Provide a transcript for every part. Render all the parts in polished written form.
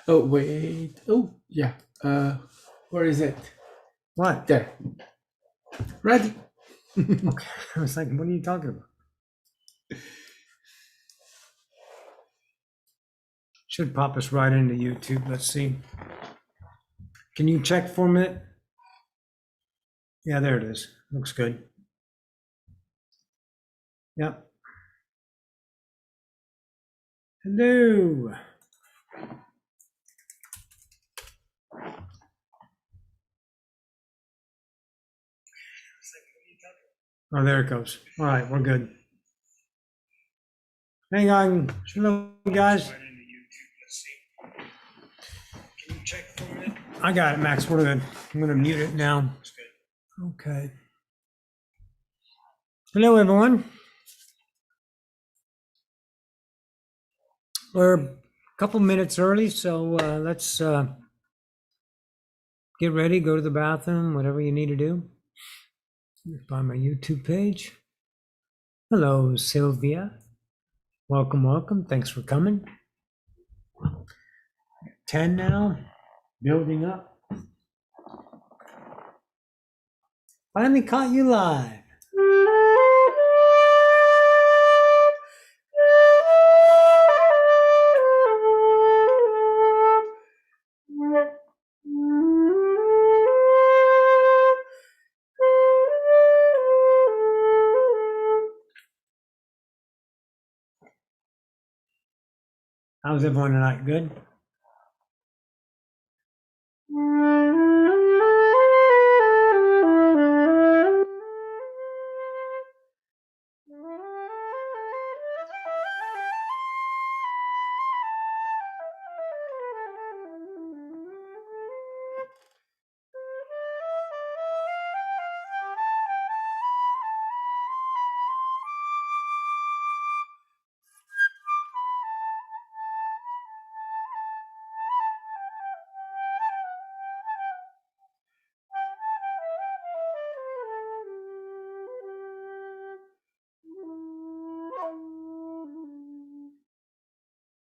Oh, wait. Oh, yeah. Where is it? What? There. Ready. Okay. I was like, what are you talking about? Should pop us right into YouTube. Let's see. Can you check for a minute? Yeah, there it is. Looks good. Yep. Hello. Oh, there it goes. All right, we're good. Hang on. Hello, guys. I got it, Max. We're good. I'm going to mute it now. Okay. Hello, everyone. We're a couple minutes early, so let's get ready, go to the bathroom, whatever you need to do. Find my YouTube page. Hello, Sylvia. Welcome, welcome. Thanks for coming. 10 now, building up. Finally caught you live. How's everyone tonight? Good?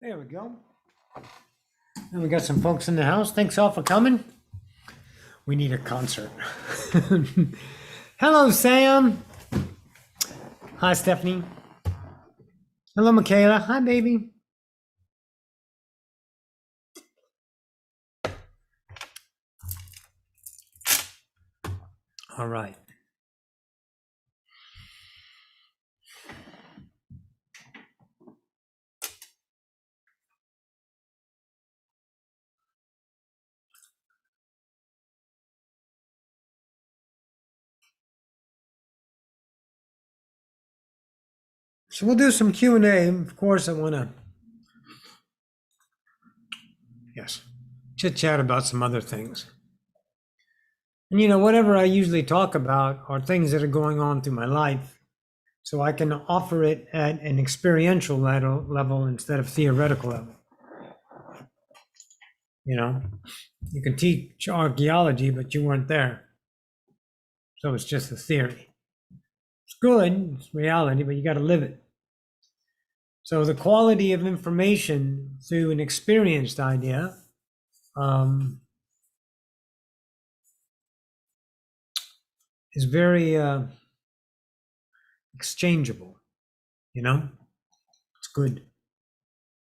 There we go. And we got some folks in the house. Thanks all for coming. We need a concert. Hello, Sam. Hi, Stephanie. Hello, Michaela. Hi, baby. All right. So we'll do some Q&A. Of course, I want to, yes, chit chat about some other things. And whatever I usually talk about are things that are going on through my life. So I can offer it at an experiential level instead of theoretical level. You can teach archaeology, but you weren't there. So it's just a theory. It's good, it's reality, but you got to live it. So the quality of information through an experienced idea is very exchangeable. It's good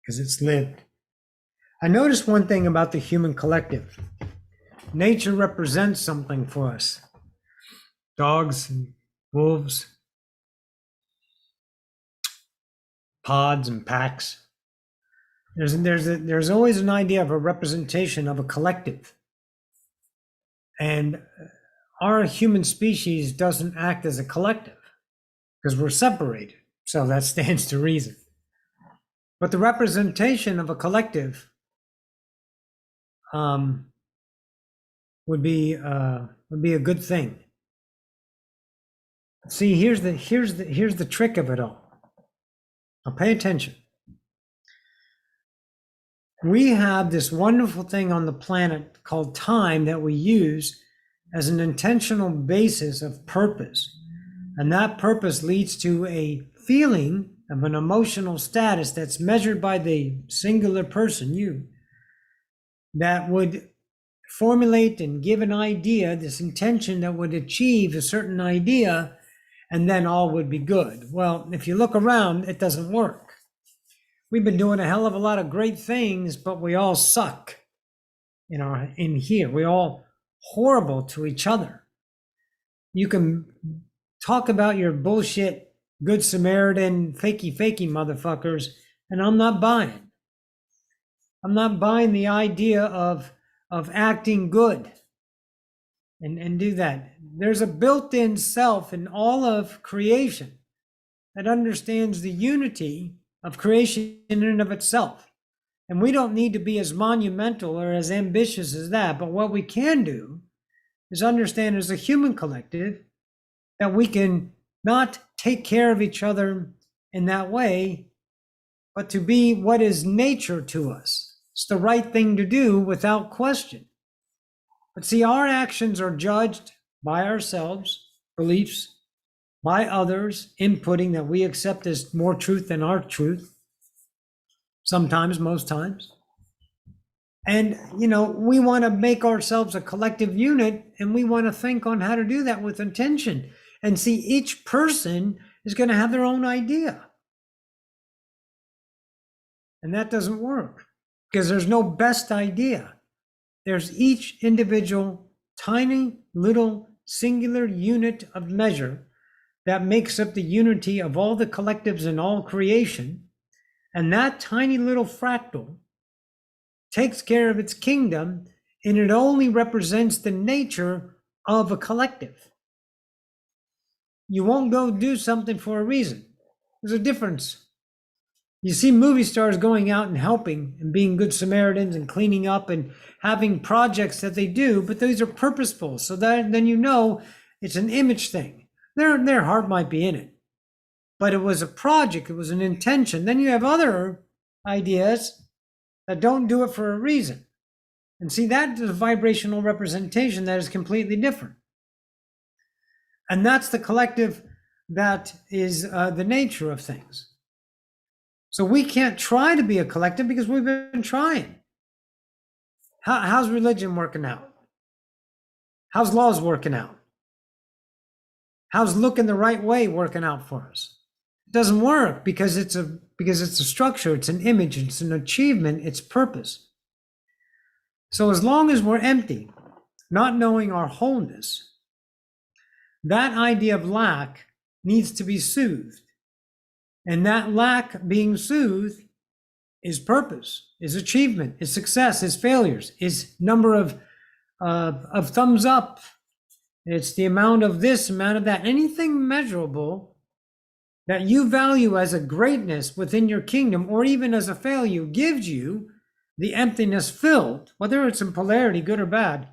because it's lived. I noticed one thing about the human collective. Nature represents something for us. Dogs and wolves, pods and packs. There's always an idea of a representation of a collective. And our human species doesn't act as a collective because we're separated. So that stands to reason. But the representation of a collective would be a good thing. See, here's the trick of it all. Now pay attention. We have this wonderful thing on the planet called time that we use as an intentional basis of purpose. And that purpose leads to a feeling of an emotional status that's measured by the singular person, you. that would formulate and give an idea, this intention that would achieve a certain idea, and then all would be good. Well, if you look around, it doesn't work. We've been doing a hell of a lot of great things, but we all suck in here. We're all horrible to each other. You can talk about your bullshit Good Samaritan fakey motherfuckers, and I'm not buying. I'm not buying the idea of acting good and do that. There's a built-in self in all of creation that understands the unity of creation in and of itself. And we don't need to be as monumental or as ambitious as that. But what we can do is understand as a human collective that we can not take care of each other in that way, but to be what is nature to us. It's the right thing to do without question. But see, our actions are judged by ourselves, beliefs, by others, inputting that we accept as more truth than our truth. Sometimes, most times. And, we want to make ourselves a collective unit, and we want to think on how to do that with intention. And see, each person is going to have their own idea. And that doesn't work because there's no best idea. There's each individual, tiny, little, singular unit of measure that makes up the unity of all the collectives in all creation. And that tiny little fractal takes care of its kingdom, and it only represents the nature of a collective. You won't go do something for a reason. There's a difference. You see movie stars going out and helping and being good Samaritans and cleaning up and having projects that they do, but those are purposeful. So that then it's an image thing. Their heart might be in it, but it was a project. It was an intention. Then you have other ideas that don't do it for a reason. And see, that is a vibrational representation that is completely different. And that's the collective that is the nature of things. So we can't try to be a collective because we've been trying. How's religion working out? How's laws working out? How's looking the right way working out for us? It doesn't work because it's a structure, it's an image, it's an achievement, it's purpose. So as long as we're empty, not knowing our wholeness, that idea of lack needs to be soothed. And that lack being soothed is purpose, is achievement, is success, is failures, is number of thumbs up. It's the amount of this, amount of that. Anything measurable that you value as a greatness within your kingdom, or even as a failure, gives you the emptiness filled, whether it's in polarity, good or bad,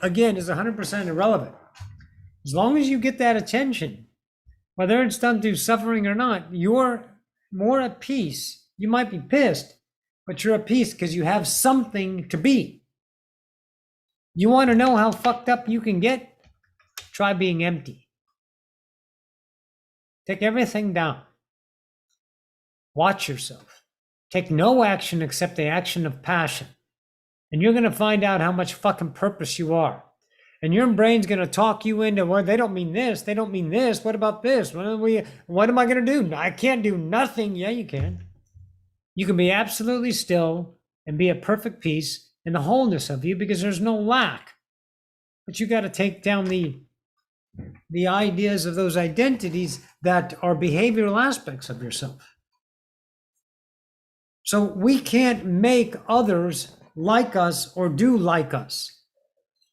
again, is 100% irrelevant. As long as you get that attention, whether it's done through suffering or not, you're more at peace. You might be pissed, but you're at peace because you have something to be. You want to know how fucked up you can get? Try being empty. Take everything down. Watch yourself. Take no action except the action of passion. And you're going to find out how much fucking purpose you are. And your brain's going to talk you into, well, they don't mean this. They don't mean this. What about this? What am I going to do? I can't do nothing. Yeah, you can. You can be absolutely still and be at perfect peace in the wholeness of you because there's no lack. But you got to take down the ideas of those identities that are behavioral aspects of yourself. So we can't make others like us or do like us.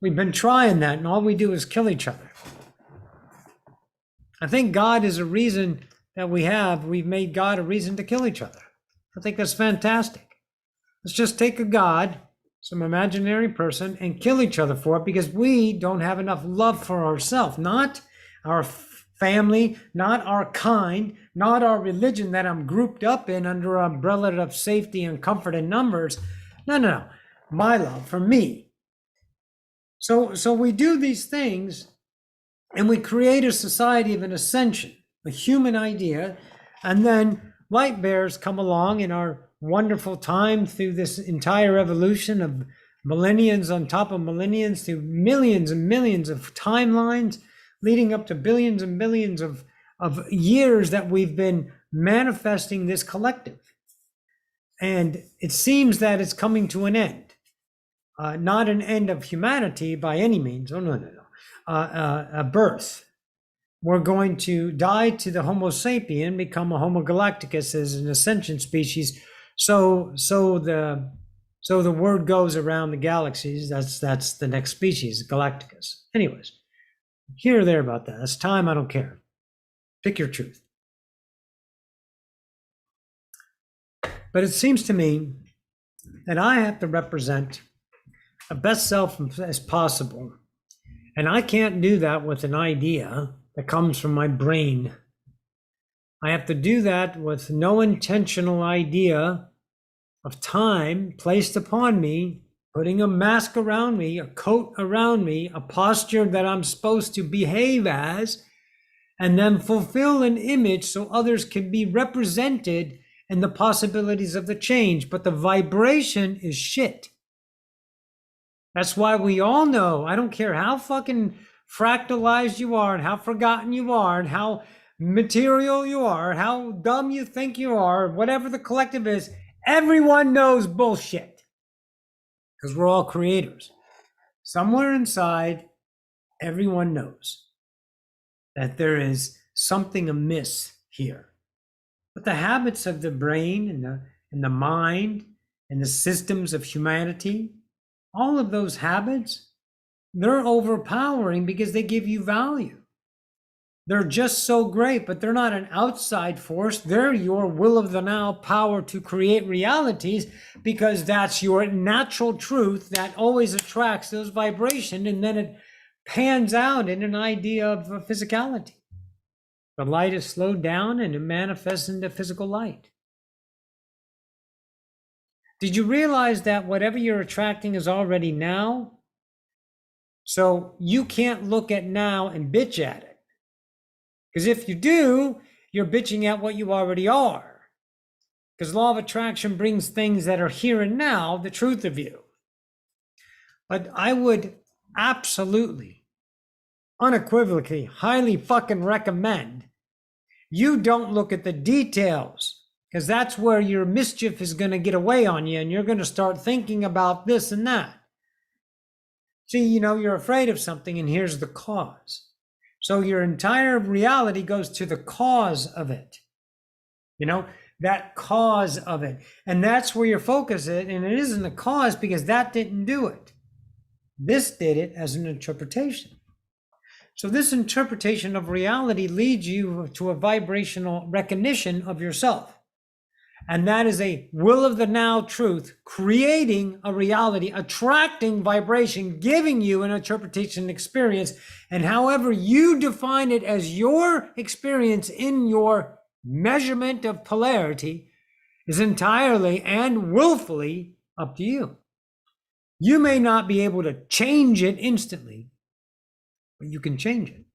We've been trying that, and all we do is kill each other. I think God is a reason that we've made God a reason to kill each other. I think that's fantastic. Let's just take a God, some imaginary person, and kill each other for it because we don't have enough love for ourselves, not our family, not our kind, not our religion that I'm grouped up in under an umbrella of safety and comfort and numbers. No. My love for me. So we do these things and we create a society of an ascension, a human idea, and then light bearers come along and are wonderful time through this entire evolution of millenniums on top of millenniums, through millions and millions of timelines, leading up to billions and billions of years that we've been manifesting this collective. And it seems that it's coming to an end. Not an end of humanity by any means. Oh, no. A birth. We're going to die to the Homo sapien, become a Homo galacticus as an ascension species. So the word goes around the galaxies. That's the next species, Galacticus. Anyways, here or there about that. That's time. I don't care. Pick your truth. But it seems to me that I have to represent the best self as possible. And I can't do that with an idea that comes from my brain. I have to do that with no intentional idea of time placed upon me, putting a mask around me, a coat around me, a posture that I'm supposed to behave as, and then fulfill an image so others can be represented in the possibilities of the change. But the vibration is shit. That's why we all know, I don't care how fucking fractalized you are and how forgotten you are and how material you are, how dumb you think you are, whatever the collective is, everyone knows bullshit. Because we're all creators. Somewhere inside, everyone knows that there is something amiss here. But the habits of the brain and the mind and the systems of humanity, all of those habits, they're overpowering because they give you value. They're just so great, but they're not an outside force. They're your will of the now power to create realities, because that's your natural truth that always attracts those vibrations, and then it pans out in an idea of physicality. The light is slowed down and it manifests into physical light. Did you realize that whatever you're attracting is already now? So you can't look at now and bitch at it. Because if you do, you're bitching at what you already are. Because law of attraction brings things that are here and now, the truth of you. But I would absolutely, unequivocally, highly fucking recommend you don't look at the details, because that's where your mischief is going to get away on you, and you're going to start thinking about this and that. See, you're afraid of something, and here's the cause. So your entire reality goes to the cause of it. That cause of it. And that's where your focus is, and it isn't the cause because that didn't do it. This did it as an interpretation. So this interpretation of reality leads you to a vibrational recognition of yourself. And that is a will of the now truth, creating a reality, attracting vibration, giving you an interpretation experience. And however you define it as your experience in your measurement of polarity is entirely and willfully up to you. You may not be able to change it instantly, but you can change it.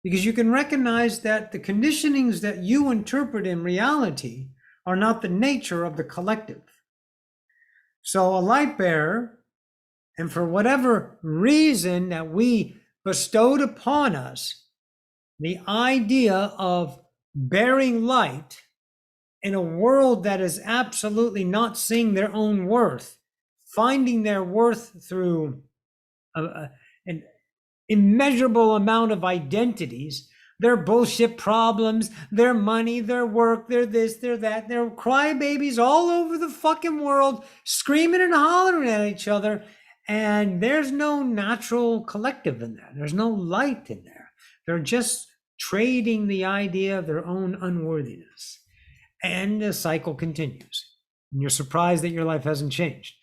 Because you can recognize that the conditionings that you interpret in reality are not the nature of the collective. So a light bearer, and for whatever reason that we bestowed upon us, the idea of bearing light in a world that is absolutely not seeing their own worth, finding their worth through an immeasurable amount of identities, their bullshit problems, their money, their work, their this, their that, their crybabies all over the fucking world, screaming and hollering at each other. And there's no natural collective in that. There's no light in there. They're just trading the idea of their own unworthiness. And the cycle continues. And you're surprised that your life hasn't changed.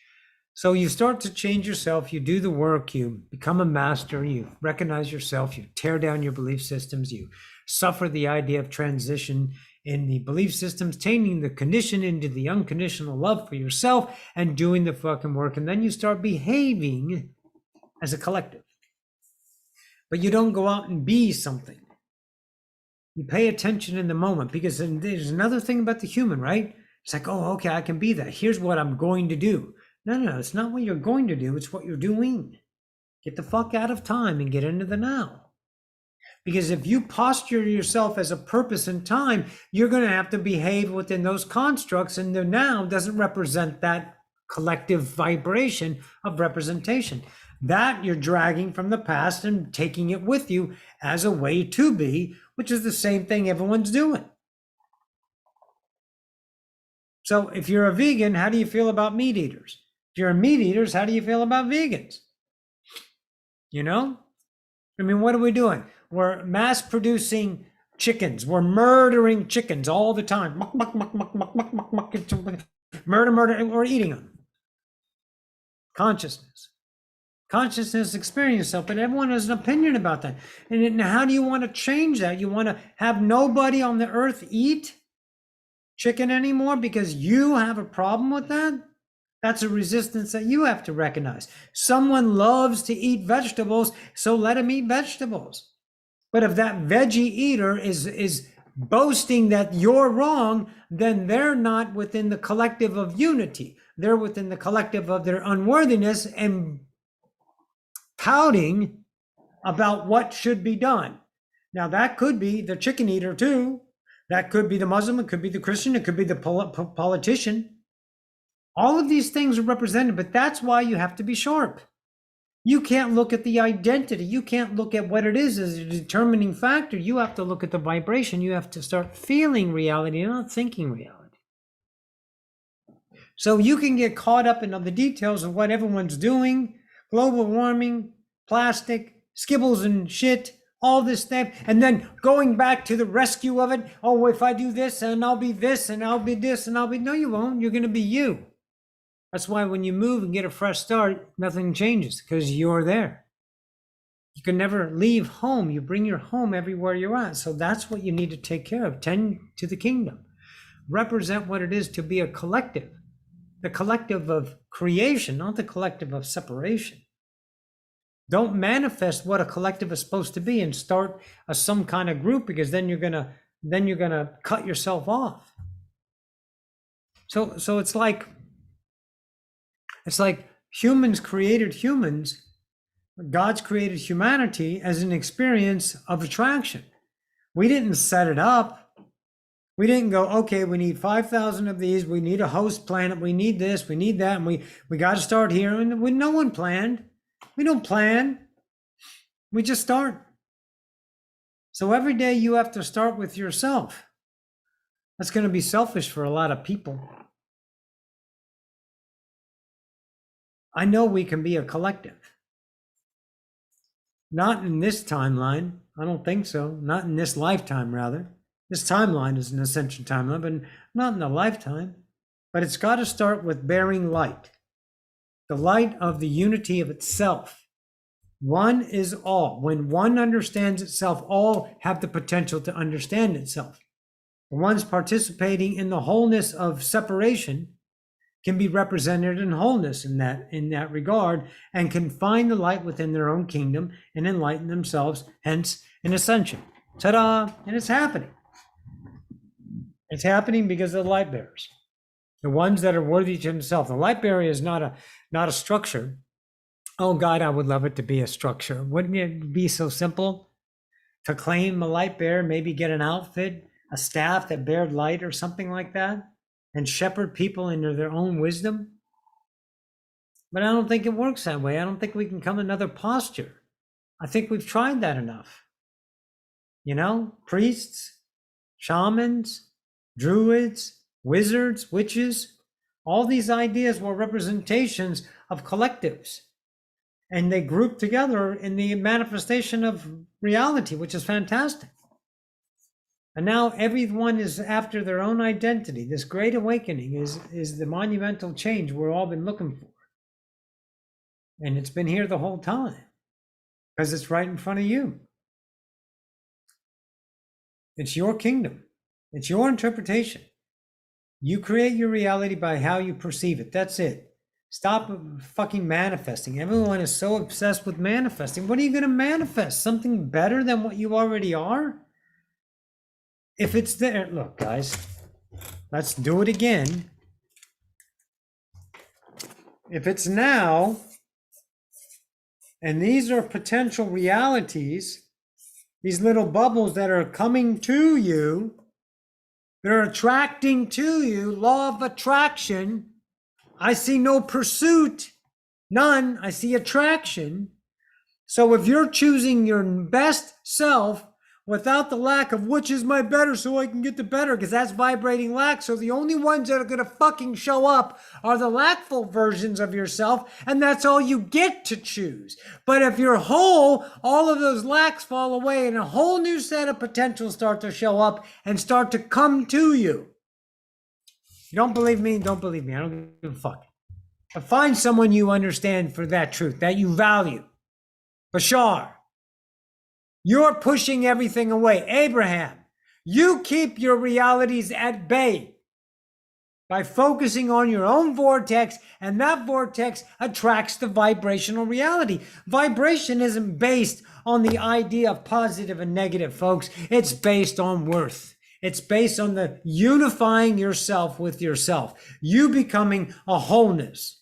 So you start to change yourself, you do the work, you become a master, you recognize yourself, you tear down your belief systems, you suffer the idea of transition in the belief systems, changing the condition into the unconditional love for yourself and doing the fucking work. And then you start behaving as a collective. But you don't go out and be something. You pay attention in the moment, because there's another thing about the human, right? It's like, oh, okay, I can be that. Here's what I'm going to do. No, it's not what you're going to do. It's what you're doing. Get the fuck out of time and get into the now. Because if you posture yourself as a purpose in time, you're going to have to behave within those constructs, and the now doesn't represent that collective vibration of representation. That you're dragging from the past and taking it with you as a way to be, which is the same thing everyone's doing. So if you're a vegan, how do you feel about meat eaters? If you're a meat eaters, how do you feel about vegans? You know? I mean, what are we doing? We're mass producing chickens. We're murdering chickens all the time. Muck, muck, muck, muck, muck, muck, muck, muck. Murder, and we're eating them. Consciousness experience yourself, but everyone has an opinion about that. And how do you want to change that? You want to have nobody on the earth eat chicken anymore because you have a problem with that? That's a resistance that you have to recognize. Someone loves to eat vegetables, so let him eat vegetables. But if that veggie eater is boasting that you're wrong, then they're not within the collective of unity. They're within the collective of their unworthiness and pouting about what should be done. Now, that could be the chicken eater too. That could be the Muslim. It could be the Christian. It could be the politician. All of these things are represented, but that's why you have to be sharp. You can't look at the identity. You can't look at what it is as a determining factor. You have to look at the vibration. You have to start feeling reality, not thinking reality. So you can get caught up in the details of what everyone's doing, global warming, plastic, skibbles and shit, all this stuff, and then going back to the rescue of it. Oh, if I do this, and I'll be this, and I'll be this, and I'll be... No, you won't. You're going to be you. That's why when you move and get a fresh start, nothing changes because you're there. You can never leave home. You bring your home everywhere you're at. So that's what you need to take care of. Tend to the kingdom. Represent what it is to be a collective. The collective of creation, not the collective of separation. Don't manifest what a collective is supposed to be and start some kind of group, because then you're gonna cut yourself off. So it's like humans created humans. God's created humanity as an experience of attraction. We didn't set it up. We didn't go, okay, we need 5,000 of these. We need a host planet. We need this. We need that. And we got to start here. And no one planned. We don't plan. We just start. So every day you have to start with yourself. That's going to be selfish for a lot of people. I know we can be a collective. Not in this timeline. I don't think so. Not in this lifetime, rather. This timeline is an ascension timeline, but not in a lifetime. But it's got to start with bearing light. The light of the unity of itself. One is all. When one understands itself, all have the potential to understand itself. The ones participating in the wholeness of separation can be represented in wholeness in that regard, and can find the light within their own kingdom and enlighten themselves, hence an ascension. Ta-da! And it's happening. It's happening because of the light bearers. The ones that are worthy to themselves. The light bearer is not a structure. Oh God, I would love it to be a structure. Wouldn't it be so simple to claim a light bearer, maybe get an outfit, a staff that bared light or something like that, and shepherd people into their own wisdom? But I don't think it works that way. I don't think we can come another posture. I think we've tried that enough. You know, priests, shamans, druids, wizards, witches, all these ideas were representations of collectives. And they group together in the manifestation of reality, which is fantastic. And now everyone is after their own identity. This great awakening is the monumental change we've all been looking for. And it's been here the whole time because it's right in front of you. It's your kingdom. It's your interpretation. You create your reality by how you perceive it. That's it. Stop fucking manifesting. Everyone is so obsessed with manifesting. What are you going to manifest? Something better than what you already are? If it's there, look, guys, Let's do it again. If it's now, and these are potential realities, these little bubbles that are coming to you, they're attracting to you, law of attraction. I see no pursuit, none. I see attraction. So if you're choosing your best self without the lack of which is my better so I can get the better, because that's vibrating lack. So the only ones that are going to fucking show up are the lackful versions of yourself, and that's all you get to choose. But if you're whole, all of those lacks fall away and a whole new set of potentials start to show up and start to come to you. You don't believe me? Don't believe me. I don't give a fuck. But find someone you understand for that truth, that you value. Bashar, you're pushing everything away. Abraham, you keep your realities at bay by focusing on your own vortex, and that vortex attracts the vibrational reality. Vibration isn't based on the idea of positive and negative, folks. It's based on worth. It's based on the unifying yourself with yourself, you becoming a wholeness,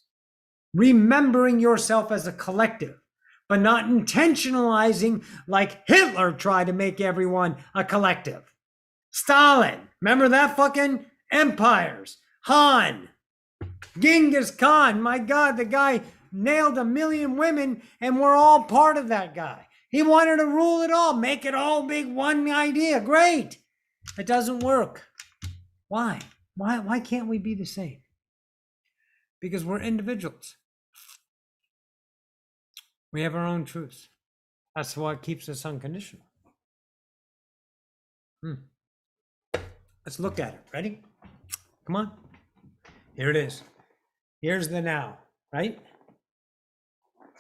remembering yourself as a collective, but not intentionalizing like Hitler tried to make everyone a collective. Stalin, remember that fucking empires? Han, Genghis Khan, my God, the guy nailed 1 million women and we're all part of that guy. He wanted to rule it all, make it all big one idea. Great. It doesn't work. Why? Why can't we be the same? Because we're individuals. We have our own truths. That's what keeps us unconditional. Let's look at it. Ready? Come on. Here it is. Here's the now, right?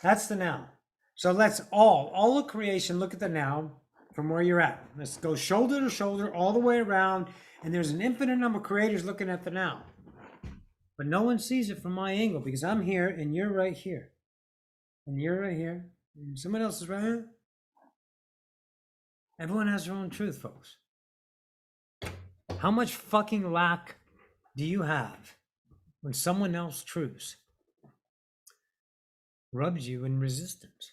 That's the now. So let's all of creation, look at the now from where you're at. Let's go shoulder to shoulder all the way around. And there's an infinite number of creators looking at the now. But no one sees it from my angle because I'm here and you're right here. And you're right here. And someone else is right here. Everyone has their own truth, folks. How much fucking lack do you have when someone else's truth rubs you in resistance?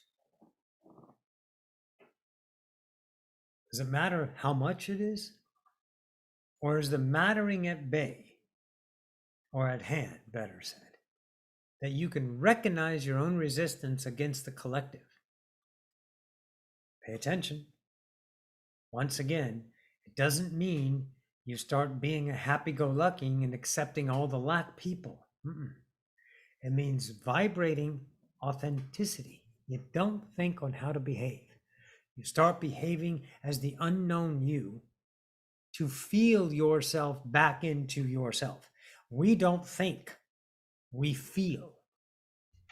Does it matter how much it is? Or is the mattering at bay, or at hand, better said, that you can recognize your own resistance against the collective? Pay attention. Once again, it doesn't mean you start being a happy-go-lucky and accepting all the lack people. It means vibrating authenticity. You don't think on how to behave. You start behaving as the unknown you to feel yourself back into yourself. We don't think, we feel.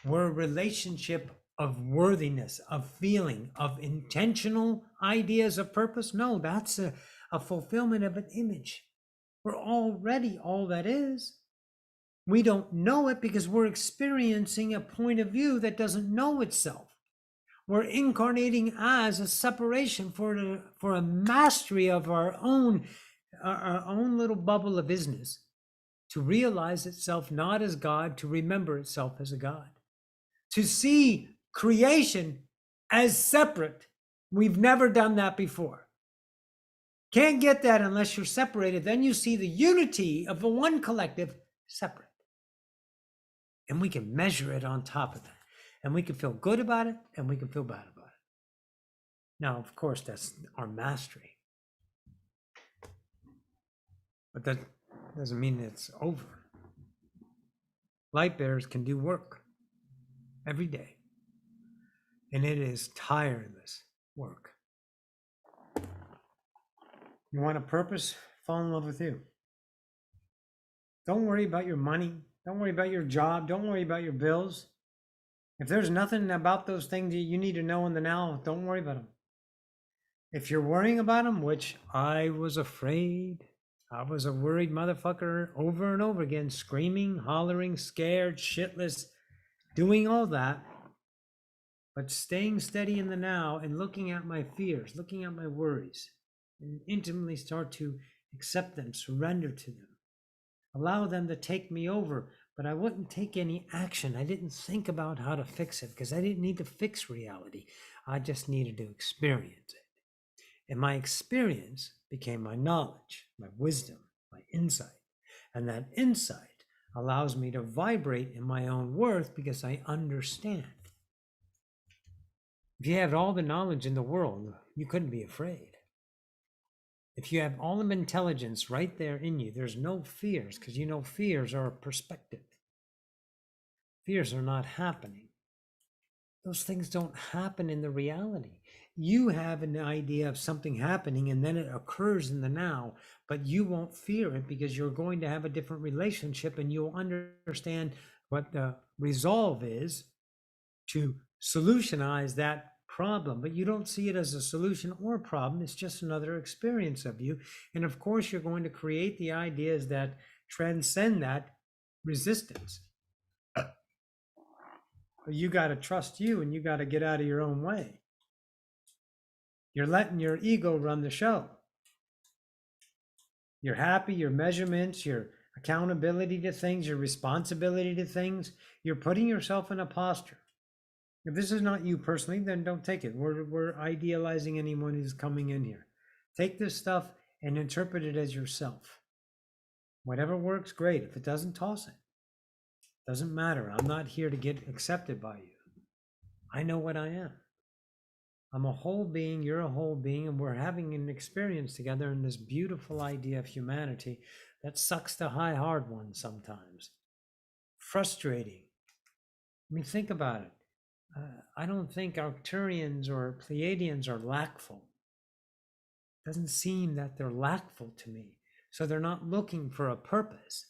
We're a relationship of worthiness, of feeling, of intentional ideas of purpose. No, that's a fulfillment of an image. We're already all that is. We don't know it because we're experiencing a point of view that doesn't know itself. We're incarnating as a separation for a mastery of our own little bubble of isness, to realize itself not as God, to remember itself as a God, to see creation as separate. We've never done that before. Can't get that unless you're separated. Then you see the unity of the one collective separate. And we can measure it on top of that. And we can feel good about it, and we can feel bad about it. Now, of course, that's our mastery. But that doesn't mean it's over. Light bearers can do work every day. And it is tireless work. You want a purpose? Fall in love with you. Don't worry about your money. Don't worry about your job. Don't worry about your bills. If there's nothing about those things that you need to know in the now, don't worry about them. If you're worrying about them, which I was afraid, I was a worried motherfucker over and over again, screaming, hollering, scared, shitless, doing all that, but staying steady in the now and looking at my fears, looking at my worries, and intimately start to accept them, surrender to them, allow them to take me over, but I wouldn't take any action. I didn't think about how to fix it because I didn't need to fix reality. I just needed to experience it. And my experience became my knowledge, my wisdom, my insight. And that insight allows me to vibrate in my own worth because I understand. If you had all the knowledge in the world, you couldn't be afraid. If you have all of intelligence right there in you, there's no fears because you know fears are a perspective. Fears are not happening. Those things don't happen in the reality. You have an idea of something happening and then it occurs in the now, but you won't fear it because you're going to have a different relationship and you'll understand what the resolve is to solutionize that problem. But you don't see it as a solution or a problem. It's just another experience of you. And of course, you're going to create the ideas that transcend that resistance. You got to trust you and you got to get out of your own way. You're letting your ego run the show. You're happy, your measurements, your accountability to things, your responsibility to things. You're putting yourself in a posture. If this is not you personally, then don't take it. We're idealizing anyone who's coming in here. Take this stuff and interpret it as yourself. Whatever works, great. If it doesn't, toss it. Doesn't matter. I'm not here to get accepted by you. I know what I am. I'm a whole being, you're a whole being, and we're having an experience together in this beautiful idea of humanity that sucks the high hard one sometimes. Frustrating. I mean, think about it. I don't think Arcturians or Pleiadians are lackful. It doesn't seem that they're lackful to me. So they're not looking for a purpose.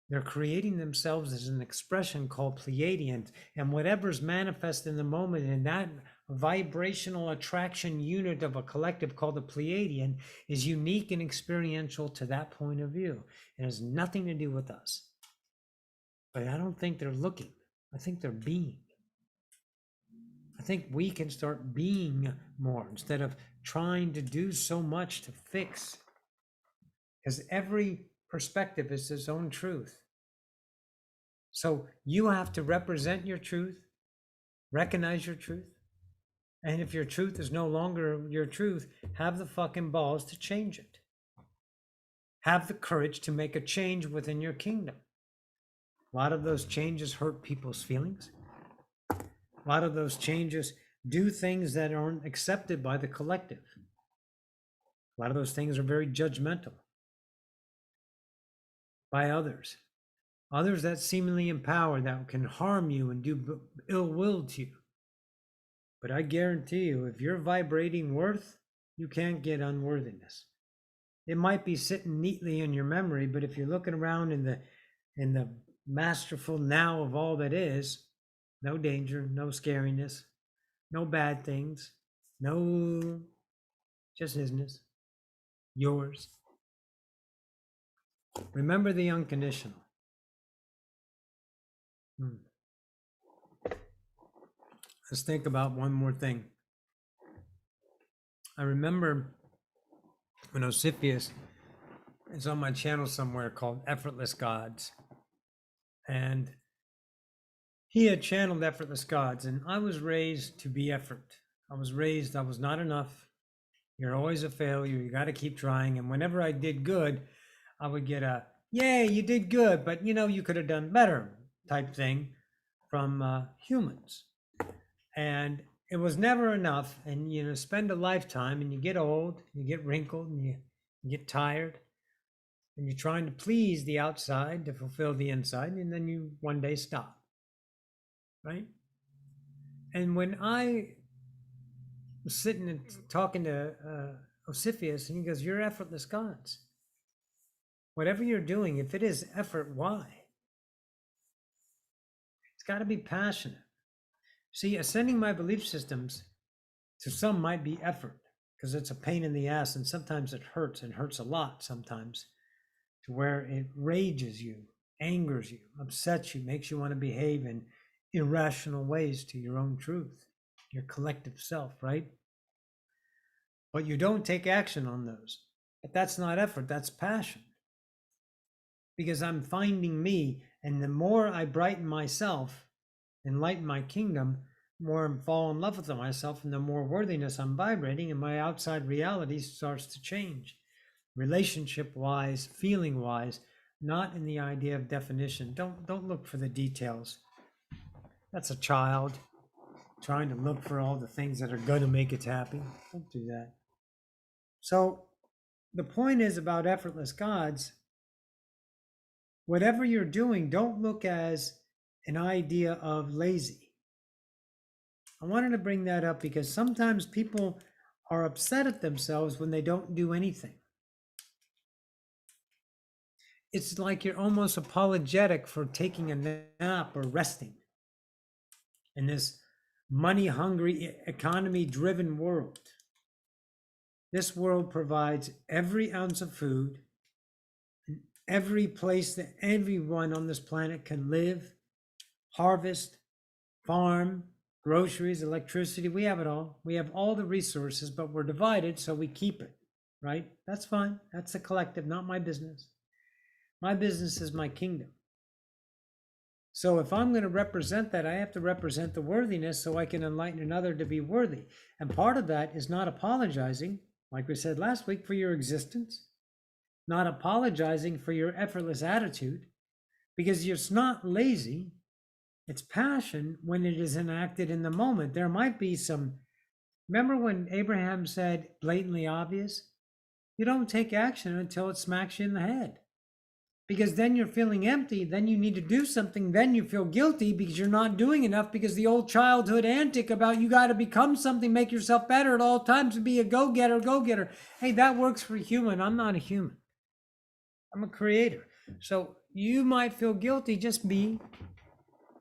They're creating themselves as an expression called Pleiadian, and whatever's manifest in the moment in that vibrational attraction unit of a collective called the Pleiadian is unique and experiential to that point of view. It has nothing to do with us. But I don't think they're looking. I think they're being. I think we can start being more instead of trying to do so much to fix. Because every perspective is its own truth. So you have to represent your truth, recognize your truth. And if your truth is no longer your truth, have the fucking balls to change it. Have the courage to make a change within your kingdom. A lot of those changes hurt people's feelings. A lot of those changes do things that aren't accepted by the collective. A lot of those things are very judgmental by others. Others that seemingly empower, that can harm you and do ill will to you. But I guarantee you, if you're vibrating worth, you can't get unworthiness. It might be sitting neatly in your memory, but if you're looking around in the masterful now of all that is, no danger, no scariness, no bad things, no just isness, yours. Remember the unconditional. Let's think about one more thing. I remember when Osipius, it's on my channel somewhere called Effortless Gods. And he had channeled Effortless Gods, and I was raised to be effort. I was not enough. You're always a failure. You got to keep trying. And whenever I did good, I would get a, yay, you did good, but you could have done better type thing from humans. And it was never enough. And, spend a lifetime and you get old, you get wrinkled, and you get tired. And you're trying to please the outside to fulfill the inside. And then you one day stop. Right? And when I was sitting and talking to Osipius, and he goes, you're effortless gods. Whatever you're doing, if it is effort, why? It's got to be passionate. See, ascending my belief systems to some might be effort because it's a pain in the ass and sometimes it hurts and hurts a lot sometimes to where it rages you, angers you, upsets you, makes you want to behave in irrational ways to your own truth, your collective self, right? But you don't take action on those. But that's not effort, that's passion. because I'm finding me. And the more I brighten myself, enlighten my kingdom, the more I fall in love with myself, and the more worthiness I'm vibrating, and my outside reality starts to change, relationship wise, feeling wise, not in the idea of definition. Don't look for the details. That's a child trying to look for all the things that are going to make it happy. Don't do that. So the point is about effortless gods, whatever you're doing, don't look as an idea of lazy. I wanted to bring that up because sometimes people are upset at themselves when they don't do anything. It's like you're almost apologetic for taking a nap or resting in this money hungry, economy driven world. This world provides every ounce of food, every place that everyone on this planet can live, harvest, farm, groceries, electricity. We have it all. We have all the resources, but we're divided, so we keep it, right? That's fine. That's the collective, not my business. My business is my kingdom. So if I'm going to represent that, I have to represent the worthiness so I can enlighten another to be worthy. And part of that is not apologizing, like we said last week, for your existence, not apologizing for your effortless attitude, because it's not lazy, it's passion when it is enacted in the moment. There might be some, remember when Abraham said blatantly obvious? You don't take action until it smacks you in the head. Because then you're feeling empty, then you need to do something, then you feel guilty because you're not doing enough, because the old childhood antic about you got to become something, make yourself better at all times, and be a go-getter. Hey, that works for a human. I'm not a human. I'm a creator. So you might feel guilty, just be,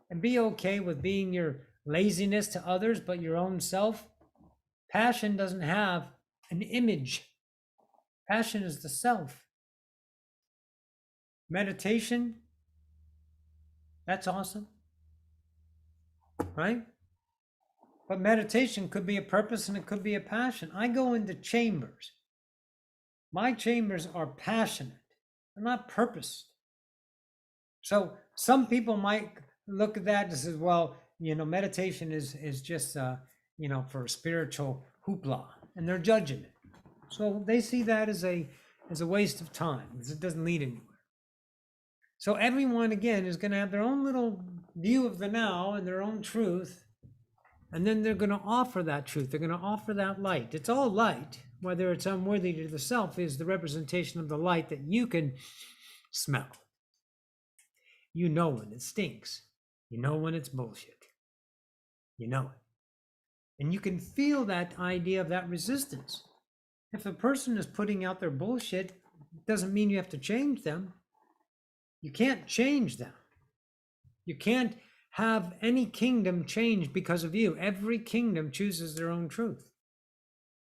and be okay with being your laziness to others, but your own self. Passion doesn't have an image. Passion is the self. Meditation, that's awesome, right? But meditation could be a purpose and it could be a passion. I go into chambers. My chambers are passionate. They're not purposed. So some people might look at that and say, well, meditation is just, for spiritual hoopla, and they're judging it. So they see that as a waste of time, because it doesn't lead anywhere. So everyone, again, is going to have their own little view of the now and their own truth. And then they're going to offer that truth. They're going to offer that light. It's all light. Whether it's unworthy to the self is the representation of the light that you can smell. You know when it stinks. You know when it's bullshit. You know it. And you can feel that idea of that resistance. If a person is putting out their bullshit, it doesn't mean you have to change them. You can't change them. You can't have any kingdom change because of you. Every kingdom chooses their own truth.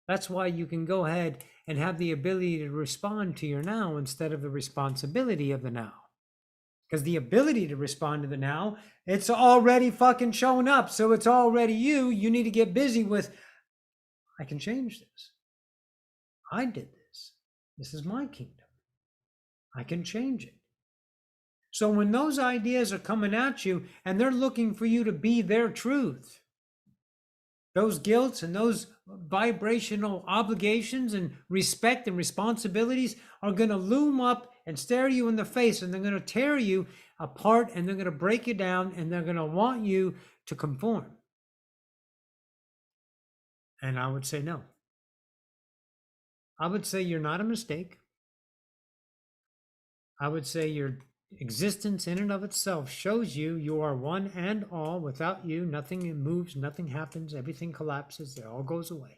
That's why you can go ahead and have the ability to respond to your now instead of the responsibility of the now. Because the ability to respond to the now, it's already fucking showing up. So it's already you. You need to get busy with, I can change this. I did this. This is my kingdom. I can change it. So when those ideas are coming at you and they're looking for you to be their truth, those guilts and those vibrational obligations and respect and responsibilities are going to loom up and stare you in the face, and they're going to tear you apart, and they're going to break you down, and they're going to want you to conform. And I would say no. I would say you're not a mistake. I would say your existence in and of itself shows you are one and all. Without you, nothing moves, nothing happens, everything collapses, it all goes away.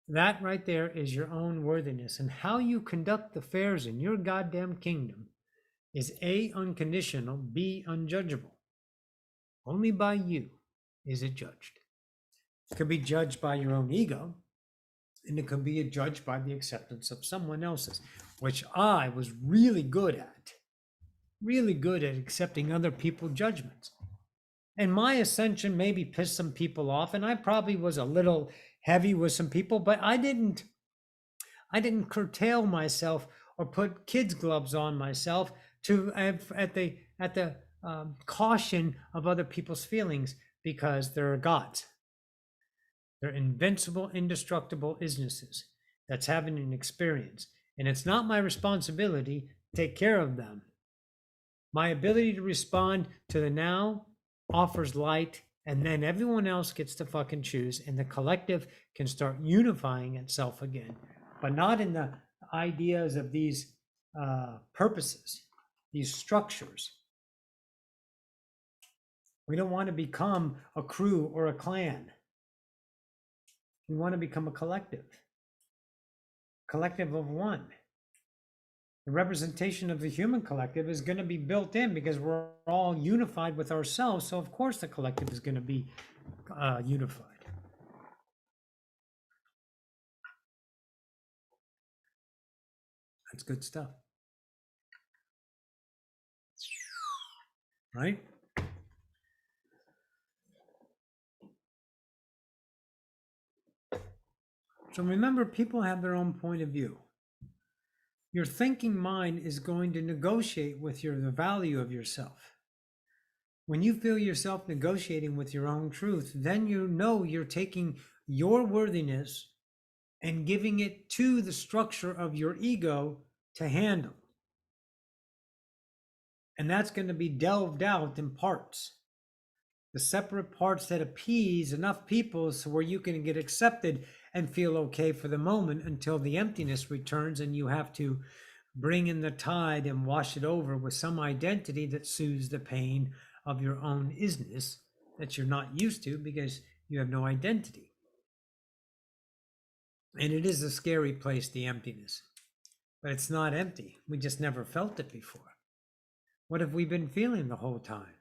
That right there is your own worthiness. And how you conduct affairs in your goddamn kingdom is A, unconditional, B, unjudgeable. Only by you is it judged. It could be judged by your own ego, and it could be judged by the acceptance of someone else's, which I was really good at accepting other people's judgments. And my ascension maybe pissed some people off, and I probably was a little heavy with some people, but I didn't curtail myself or put kids gloves on myself to at the caution of other people's feelings, because they're gods. They're invincible, indestructible isnesses that's having an experience. And it's not my responsibility to take care of them. My ability to respond to the now offers light, and then everyone else gets to fucking choose, and the collective can start unifying itself again, but not in the ideas of these purposes, these structures. We don't want to become a crew or a clan. We want to become a collective of one. The representation of the human collective is going to be built in because we're all unified with ourselves. So of course the collective is going to be unified. That's good stuff. Right? So remember, people have their own point of view. Your thinking mind is going to negotiate with the value of yourself. When you feel yourself negotiating with your own truth, then you know you're taking your worthiness and giving it to the structure of your ego to handle. And that's going to be delved out in parts. The separate parts that appease enough people so where you can get accepted and feel okay for the moment until the emptiness returns and you have to bring in the tide and wash it over with some identity that soothes the pain of your own isness that you're not used to because you have no identity. And it is a scary place, the emptiness. But it's not empty. We just never felt it before. What have we been feeling the whole time?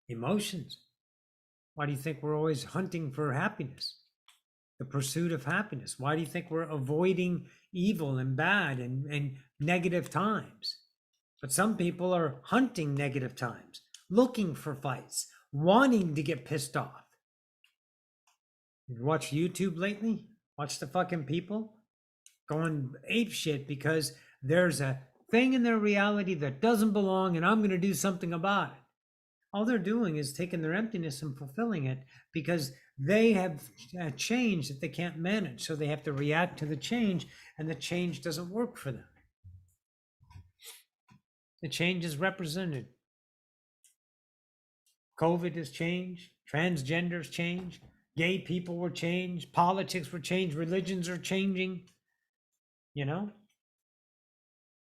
Emotions. Why do you think we're always hunting for happiness? The pursuit of happiness. Why do you think we're avoiding evil and bad and negative times? But some people are hunting negative times, looking for fights, wanting to get pissed off. You watch YouTube lately? Watch the fucking people going ape shit because there's a thing in their reality that doesn't belong and I'm going to do something about it. All they're doing is taking their emptiness and fulfilling it because they have a change that they can't manage. So they have to react to the change, and the change doesn't work for them. The change is represented. COVID has changed. Transgenders changed. Gay people were changed. Politics were changed. Religions are changing. You know?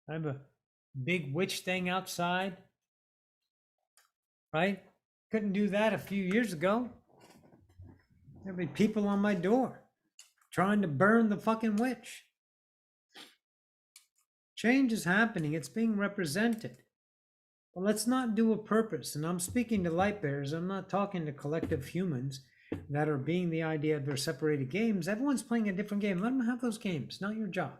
I have a big witch thing outside. Right? Couldn't do that a few years ago. There'd be people on my door trying to burn the fucking witch. Change is happening. It's being represented. But let's not do a purpose. And I'm speaking to light bearers. I'm not talking to collective humans that are being the idea of their separated games. Everyone's playing a different game. Let them have those games. Not your job.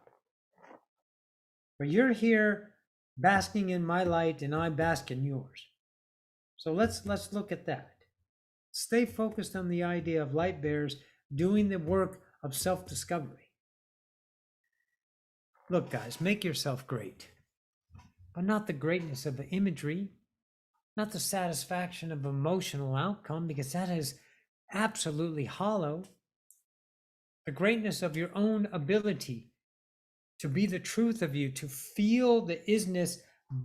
But you're here basking in my light and I bask in yours. So let's look at that. Stay focused on the idea of light bearers doing the work of self-discovery. Look, guys, make yourself great, but not the greatness of the imagery, not the satisfaction of emotional outcome, because that is absolutely hollow. The greatness of your own ability to be the truth of you, to feel the isness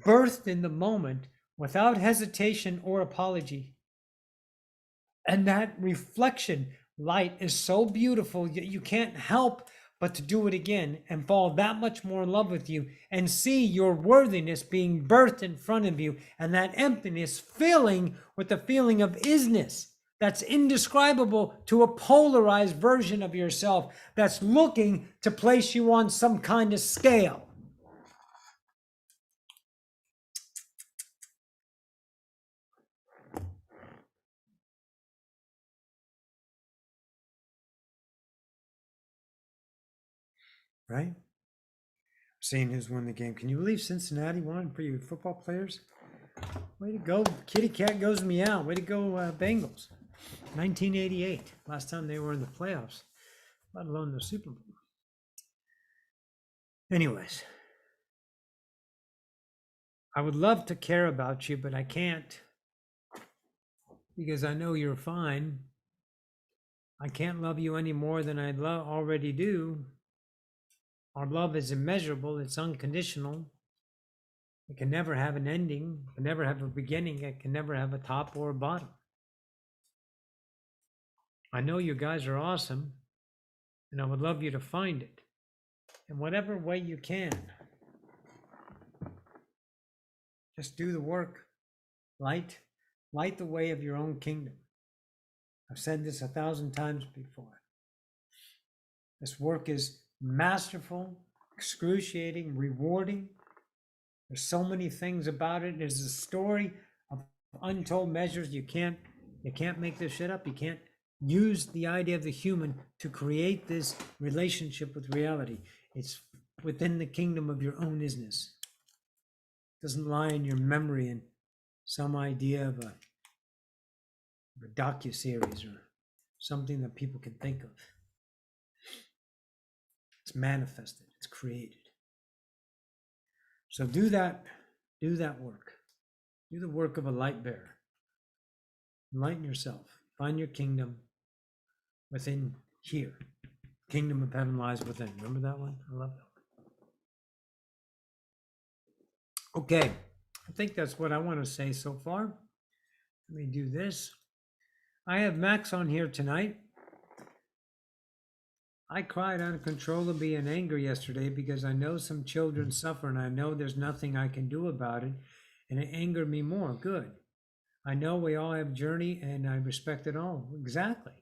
birthed in the moment without hesitation or apology. And that reflection light is so beautiful that you can't help but to do it again and fall that much more in love with you and see your worthiness being birthed in front of you, and that emptiness filling with the feeling of isness that's indescribable to a polarized version of yourself that's looking to place you on some kind of scale. Right? Seeing who's won the game. Can you believe Cincinnati won for you football players? Way to go. Kitty cat goes meow. Way to go, Bengals. 1988. Last time they were in the playoffs, let alone the Super Bowl. Anyways, I would love to care about you, but I can't because I know you're fine. I can't love you any more than I already do. Our love is immeasurable, it's unconditional. It can never have an ending, it can never have a beginning, it can never have a top or a bottom. I know you guys are awesome, and I would love you to find it in whatever way you can. Just do the work. Light the way of your own kingdom. I've said this 1,000 times before. This work is masterful, excruciating, rewarding. There's so many things about it. There's a story of untold measures. You can't make this shit up. You can't use the idea of the human to create this relationship with reality. It's within the kingdom of your own isness. It doesn't lie in your memory and some idea of a docuseries or something that people can think of. It's manifested, it's created. So do that work. Do the work of a light bearer. Enlighten yourself. Find your kingdom within here. Kingdom of heaven lies within. Remember that one? I love that one. Okay, I think that's what I want to say so far. Let me do this. I have Max on here tonight. I cried uncontrollably in anger yesterday because I know some children suffer and I know there's nothing I can do about it, and it angered me more. Good. I know we all have journey and I respect it all. Exactly.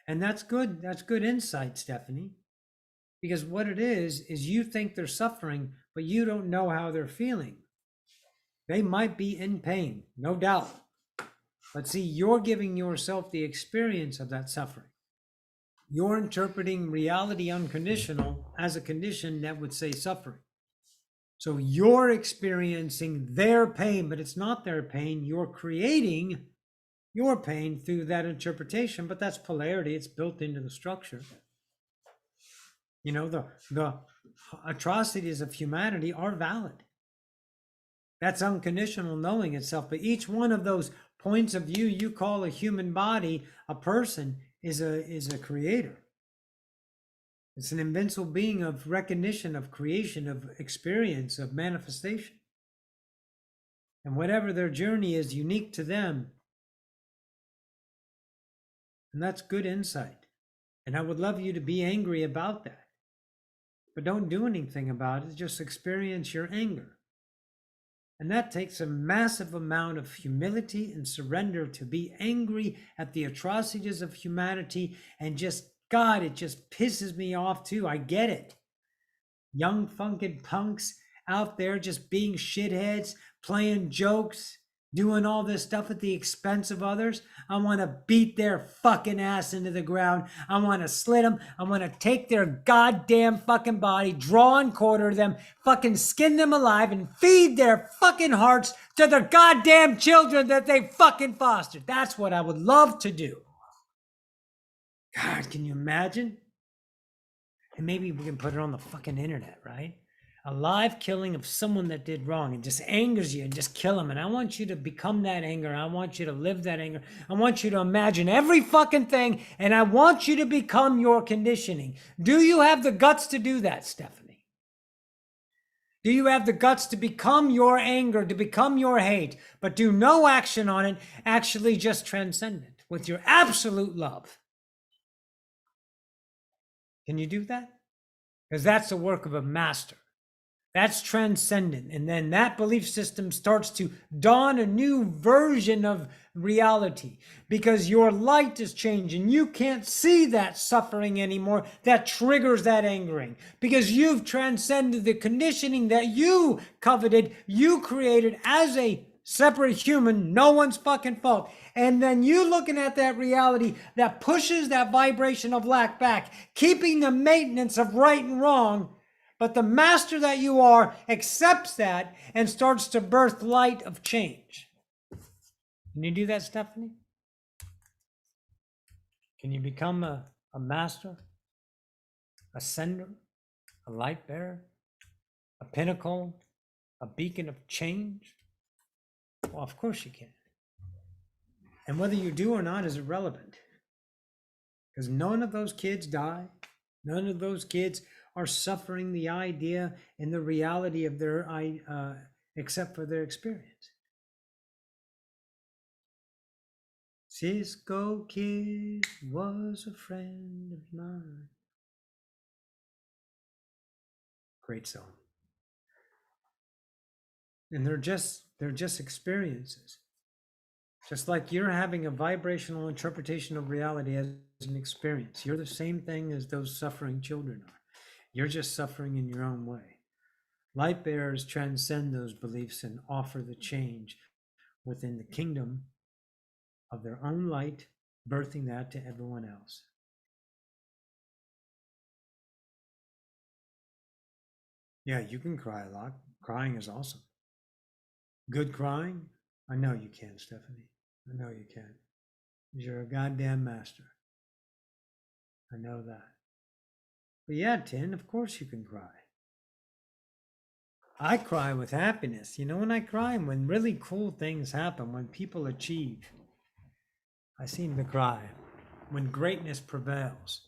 And that's good. That's good insight, Stephanie. Because what it is you think they're suffering, but you don't know how they're feeling. They might be in pain, no doubt. But see, you're giving yourself the experience of that suffering. You're interpreting reality unconditional as a condition that would say suffering. So you're experiencing their pain, but it's not their pain. You're creating your pain through that interpretation, but that's polarity. It's built into the structure. You know, the atrocities of humanity are valid. That's unconditional knowing itself. But each one of those points of view you call a human body, a person, is a creator. It's an invincible being of recognition, of creation, of experience, of manifestation. And whatever their journey is unique to them. And that's good insight. And I would love you to be angry about that. But don't do anything about it. Just experience your anger. And that takes a massive amount of humility and surrender to be angry at the atrocities of humanity. And just, God, it just pisses me off too. I get it. Young funkin' punks out there just being shitheads, playing jokes, doing all this stuff at the expense of others. I want to beat their fucking ass into the ground. I want to slit them. I want to take their goddamn fucking body, draw and quarter them, fucking skin them alive and feed their fucking hearts to their goddamn children that they fucking fostered. That's what I would love to do. God, can you imagine? And maybe we can put it on the fucking internet, right? A live killing of someone that did wrong and just angers you and just kill them. And I want you to become that anger. I want you to live that anger. I want you to imagine every fucking thing. And I want you to become your conditioning. Do you have the guts to do that, Stephanie? Do you have the guts to become your anger, to become your hate, but do no action on it, actually just transcend it with your absolute love? Can you do that? Because that's the work of a master. That's transcendent. And then that belief system starts to dawn a new version of reality because your light is changing. You can't see that suffering anymore. That triggers that angering because you've transcended the conditioning that you coveted, you created as a separate human, no one's fucking fault. And then you looking at that reality that pushes that vibration of lack back, keeping the maintenance of right and wrong. But the master that you are accepts that and starts to birth light of change. Can you do that, Stephanie? Can you become a master, a sender, a light bearer, a pinnacle, a beacon of change? Well, of course you can. And whether you do or not is irrelevant, because none of those kids die. None of those kids are suffering the idea and the reality of their except for their experience. Cisco Kid was a friend of mine. Great song. And they're just experiences. Just like you're having a vibrational interpretation of reality as an experience. You're the same thing as those suffering children are. You're just suffering in your own way. Light bearers transcend those beliefs and offer the change within the kingdom of their own light, birthing that to everyone else. Yeah, you can cry a lot. Crying is awesome. Good crying? I know you can, Stephanie. I know you can. You're a goddamn master. I know that. But yeah, Tin, of course you can cry. I cry with happiness. You know when I cry? When really cool things happen, when people achieve. I seem to cry. When greatness prevails.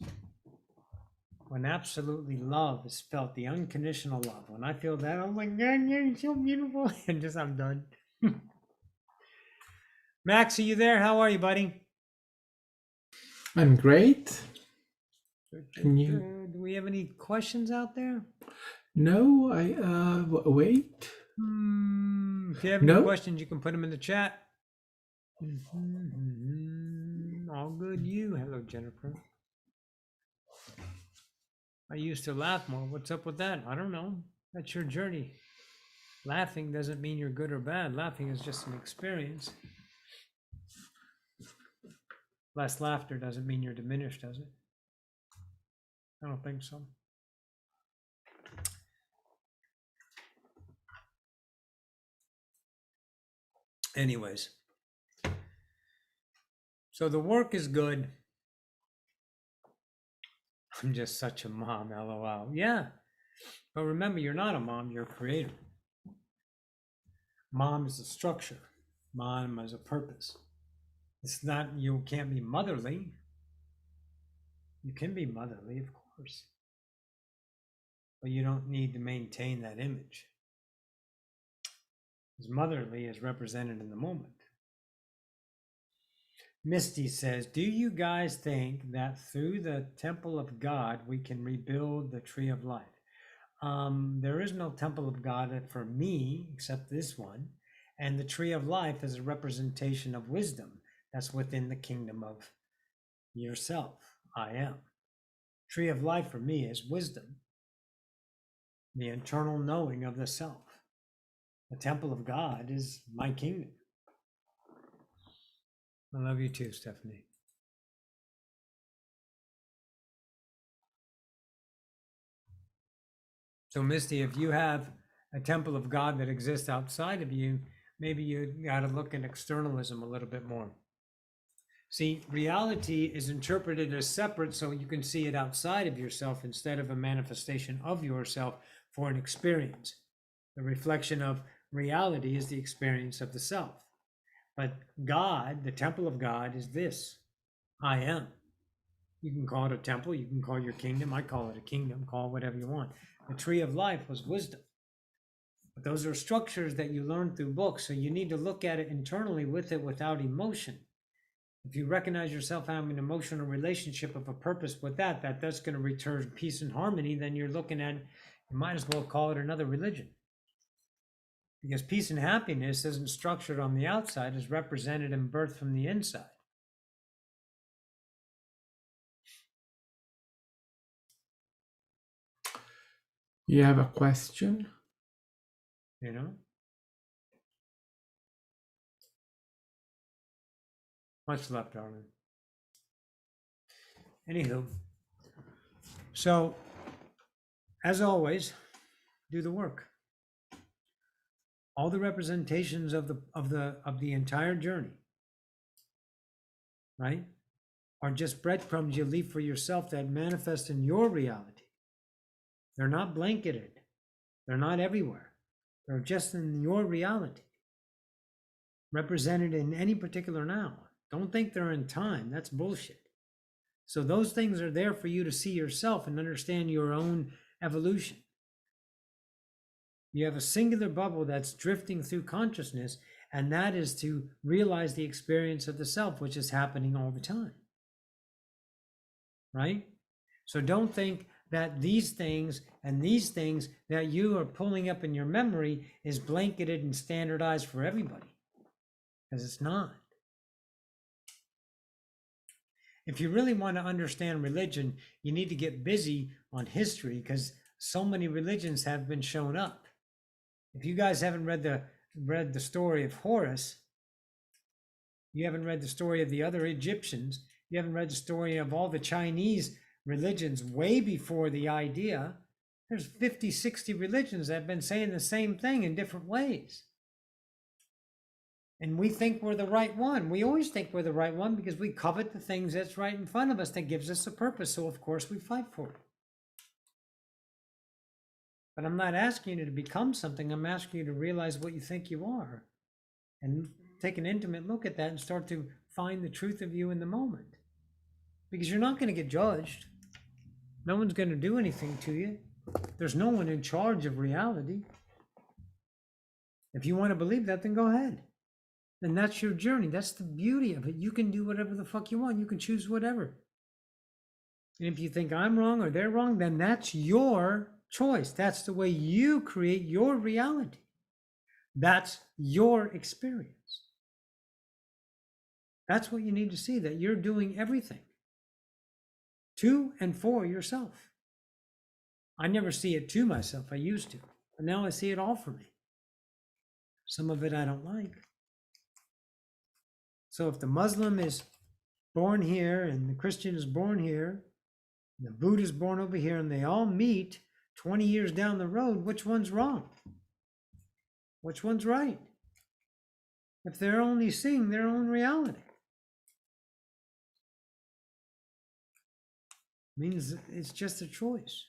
When absolutely love is felt, the unconditional love. When I feel that, oh my God, you're so beautiful. And just, I'm done. Max, are you there? How are you, buddy? I'm great. And you? Do we have any questions out there? No, wait. If you have any questions, you can put them in the chat. All good, you. Hello, Jennifer. I used to laugh more. What's up with that? I don't know. That's your journey. Laughing doesn't mean you're good or bad. Laughing is just an experience. Less laughter doesn't mean you're diminished, does it? I don't think so. Anyways, so the work is good. I'm just such a mom, LOL. Yeah, but remember, you're not a mom, you're a creator. Mom is a structure. Mom is a purpose. It's not, you can't be motherly. You can be motherly, of course. But you don't need to maintain that image. Because motherly is represented in the moment. Misty says, do you guys think that through the temple of God, we can rebuild the tree of life? There is no temple of God for me, except this one. And the tree of life is a representation of wisdom that's within the kingdom of yourself. I am. Tree of life for me is wisdom, the internal knowing of the self. The temple of God is my kingdom. I love you too, Stephanie. So, Misty, if you have a temple of God that exists outside of you, maybe you got to look at externalism a little bit more. See, reality is interpreted as separate so you can see it outside of yourself instead of a manifestation of yourself for an experience. The reflection of reality is the experience of the self. But God, the temple of God, is this. I am. You can call it a temple. You can call your kingdom. I call it a kingdom. Call it whatever you want. The tree of life was wisdom. But those are structures that you learn through books. So you need to look at it internally with it without emotion. If you recognize yourself having an emotional relationship of a purpose with that's going to return peace and harmony, then you're looking at, you might as well call it another religion. Because peace and happiness isn't structured on the outside, it's represented and birthed from the inside. You have a question? You know? Much love, darling. Anywho, so as always, do the work. All the representations of the entire journey, right, are just breadcrumbs you leave for yourself that manifest in your reality. They're not blanketed. They're not everywhere. They're just in your reality, represented in any particular now. Don't think they're in time. That's bullshit. So those things are there for you to see yourself and understand your own evolution. You have a singular bubble that's drifting through consciousness, and that is to realize the experience of the self, which is happening all the time. Right? So don't think that these things and these things that you are pulling up in your memory is blanketed and standardized for everybody, because it's not. If you really want to understand religion, you need to get busy on history, because so many religions have been shown up. If you guys haven't read the story of Horus, you haven't read the story of the other Egyptians, you haven't read the story of all the Chinese religions way before the idea, there's 50, 60 religions that have been saying the same thing in different ways. And we think we're the right one. We always think we're the right one because we covet the things that's right in front of us that gives us a purpose. So of course we fight for it. But I'm not asking you to become something. I'm asking you to realize what you think you are and take an intimate look at that and start to find the truth of you in the moment. Because you're not going to get judged. No one's going to do anything to you. There's no one in charge of reality. If you want to believe that, then go ahead. And that's your journey. That's the beauty of it. You can do whatever the fuck you want. You can choose whatever. And if you think I'm wrong or they're wrong, then that's your choice. That's the way you create your reality. That's your experience. That's what you need to see, that you're doing everything to and for yourself. I never see it to myself. I used to. But now I see it all for me. Some of it I don't like. So if the Muslim is born here and the Christian is born here, and the Buddha is born over here, and they all meet 20 years down the road, which one's wrong? Which one's right? If they're only seeing their own reality. Means it's just a choice.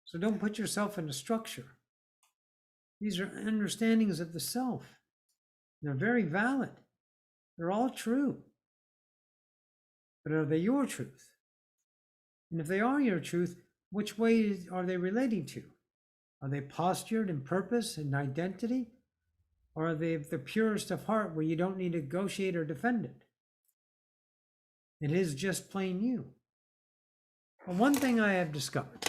So don't put yourself in a structure. These are understandings of the self. They're very valid. They're all true. But are they your truth? And if they are your truth, which way are they relating to? Are they postured in purpose and identity? Or are they the purest of heart where you don't need to negotiate or defend it? It is just plain you. Well, one thing I have discovered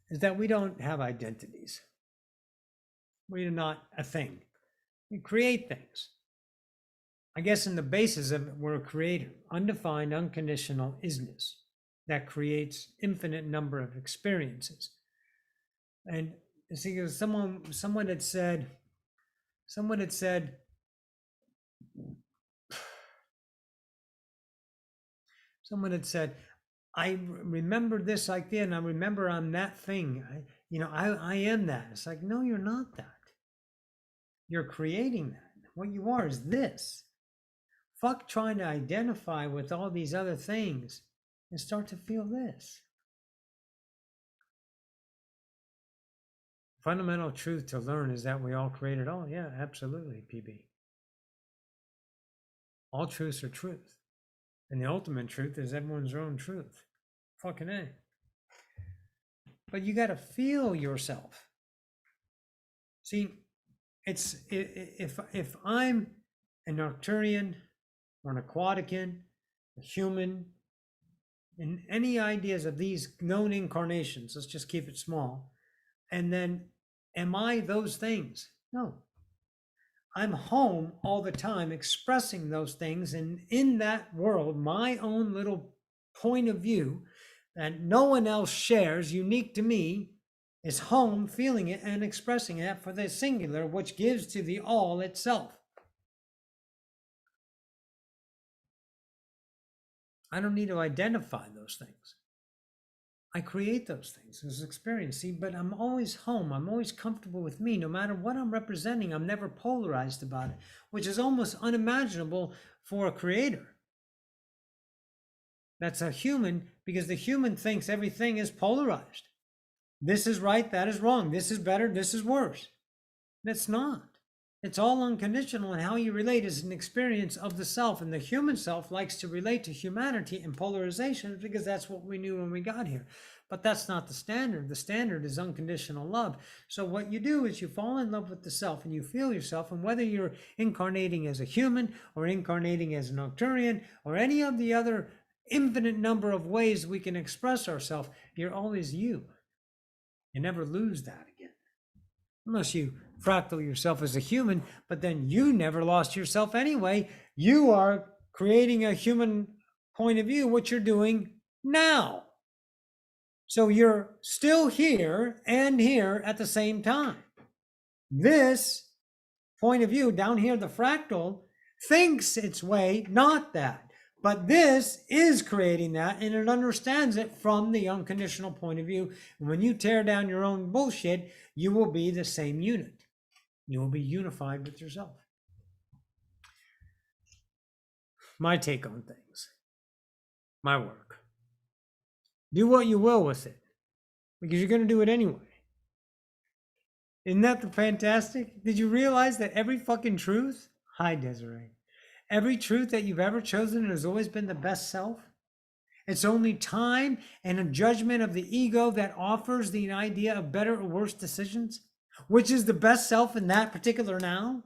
is that we don't have identities. We're not a thing. We create things. I guess in the basis of it, we're a creator, undefined, unconditional isness that creates infinite number of experiences. And see, someone had said, I remember this idea, and I remember I'm that thing. I am that. It's like, no, you're not that. You're creating that. What you are is this. Fuck trying to identify with all these other things and start to feel this. Fundamental truth to learn is that we all create it all. Yeah, absolutely, PB. All truths are truth. And the ultimate truth is everyone's own truth. Fucking A. But you got to feel yourself. See, it's if I'm an Arcturian or an Aquatican, a human, and any ideas of these known incarnations, let's just keep it small. And then, am I those things? No. I'm home all the time expressing those things, and in that world, my own little point of view that no one else shares, unique to me, is home feeling it and expressing it for the singular, which gives to the all itself. I don't need to identify those things. I create those things as experience. See, but I'm always home. I'm always comfortable with me. No matter what I'm representing, I'm never polarized about it, which is almost unimaginable for a creator. That's a human, because the human thinks everything is polarized. This is right, that is wrong. This is better, this is worse. It's not. It's all unconditional, and how you relate is an experience of the self. And the human self likes to relate to humanity in polarization because that's what we knew when we got here. But that's not the standard. The standard is unconditional love. So what you do is you fall in love with the self and you feel yourself. And whether you're incarnating as a human or incarnating as an Arcturian or any of the other infinite number of ways we can express ourselves, you're always you. You never lose that again. Unless you fractal yourself as a human, but then you never lost yourself anyway. You are creating a human point of view, what you're doing now. So you're still here and here at the same time. This point of view down here, the fractal, thinks its way, not that. But this is creating that, and it understands it from the unconditional point of view. And when you tear down your own bullshit, you will be the same unit. You will be unified with yourself. My take on things, my work. Do what you will with it, because you're going to do it anyway. Isn't that fantastic? Did you realize that every fucking truth, hi Desiree, every truth that you've ever chosen has always been the best self? It's only time and a judgment of the ego that offers the idea of better or worse decisions, which is the best self in that particular now.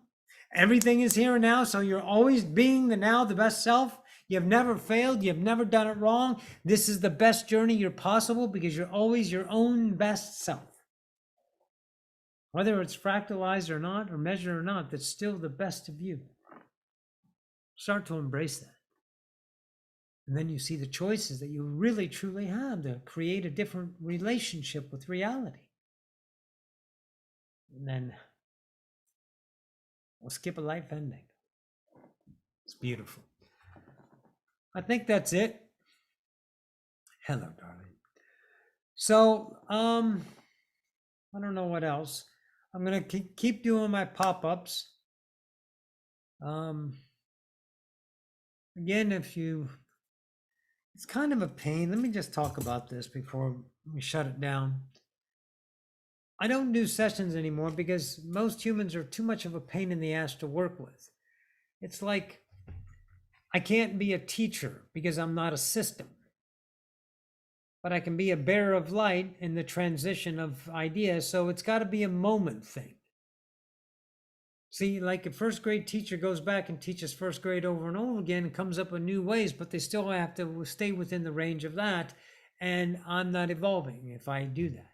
Everything is here and now, so you're always being the now, the best self. You've never failed. You've never done it wrong. This is the best journey you're possible because you're always your own best self. Whether it's fractalized or not, or measured or not, that's still the best of you. Start to embrace that. And then you see the choices that you really truly have to create a different relationship with reality. And then we'll skip a life ending. It's beautiful. I think that's it. Hello, darling. So, I don't know what else. I'm going to keep doing my pop-ups. Again, it's kind of a pain. Let me just talk about this before we shut it down. I don't do sessions anymore because most humans are too much of a pain in the ass to work with. It's like I can't be a teacher because I'm not a system. But I can be a bearer of light in the transition of ideas, so it's got to be a moment thing. See, like a first grade teacher goes back and teaches first grade over and over again and comes up with new ways, but they still have to stay within the range of that, and I'm not evolving if I do that.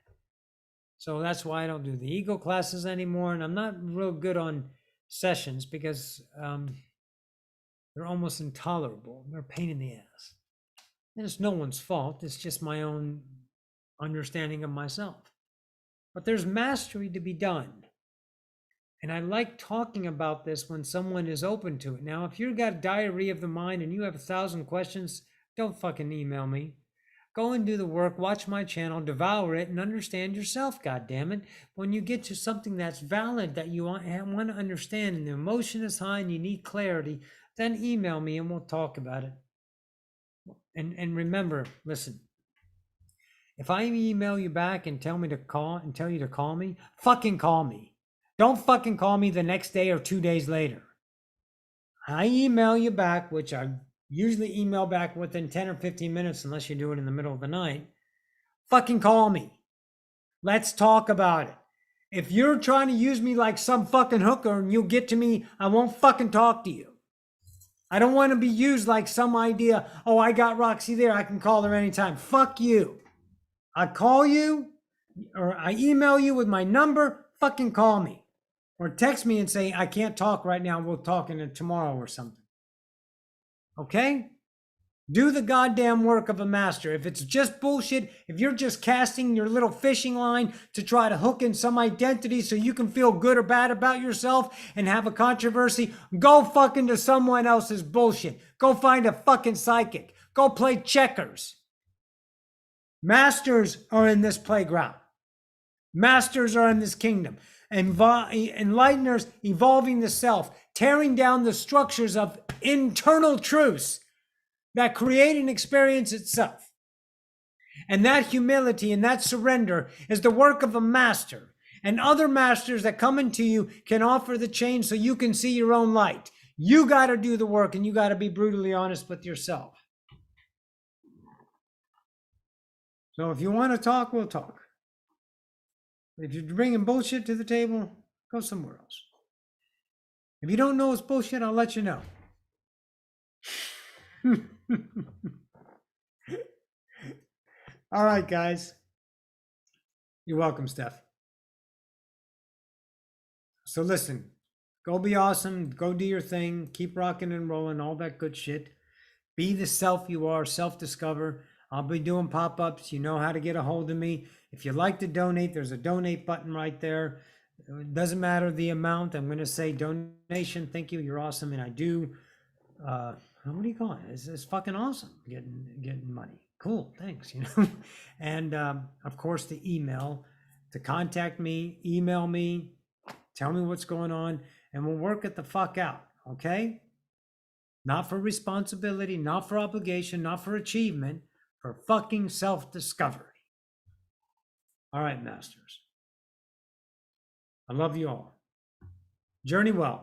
So that's why I don't do the ego classes anymore, and I'm not real good on sessions because they're almost intolerable. They're a pain in the ass. And it's no one's fault. It's just my own understanding of myself. But there's mastery to be done. And I like talking about this when someone is open to it. Now, if you've got a diarrhea of the mind and you have 1,000 questions, don't fucking email me. Go and do the work, watch my channel, devour it, and understand yourself, goddammit. When you get to something that's valid that you want to understand and the emotion is high and you need clarity, then email me and we'll talk about it. And remember, listen, if I email you back and tell you to call me, fucking call me. Don't fucking call me the next day or 2 days later. I email you back, which I usually email back within 10 or 15 minutes, unless you do it in the middle of the night. Fucking call me. Let's talk about it. If you're trying to use me like some fucking hooker and you'll get to me, I won't fucking talk to you. I don't want to be used like some idea, oh, I got Roxy there, I can call her anytime. Fuck you. I call you or I email you with my number, fucking call me. Or text me and say, I can't talk right now, we'll talk tomorrow or something. Okay? Do the goddamn work of a master. If it's just bullshit, if you're just casting your little fishing line to try to hook in some identity so you can feel good or bad about yourself and have a controversy, go fucking to someone else's bullshit. Go find a fucking psychic. Go play checkers. Masters are in this playground. Masters are in this kingdom. Enlighteners evolving the self, tearing down the structures of internal truths that create and experience itself. And that humility and that surrender is the work of a master. And other masters that come into you can offer the change so you can see your own light. You got to do the work, and you got to be brutally honest with yourself. So if you want to talk, we'll talk. If you're bringing bullshit to the table, go somewhere else. If you don't know it's bullshit, I'll let you know. All right, guys. You're welcome, Steph. So listen, go be awesome. Go do your thing. Keep rocking and rolling, all that good shit. Be the self you are, self-discover. I'll be doing pop-ups. You know how to get a hold of me. If you'd like to donate, there's a donate button right there. It doesn't matter the amount. I'm going to say donation. Thank you. You're awesome. And I do. What do you call it? It's fucking awesome getting money. Cool. Thanks. You know, and of course the email to contact me, email me, tell me what's going on, and we'll work it the fuck out. Okay. Not for responsibility, not for obligation, not for achievement, for fucking self-discovery. All right, masters. I love you all. Journey well.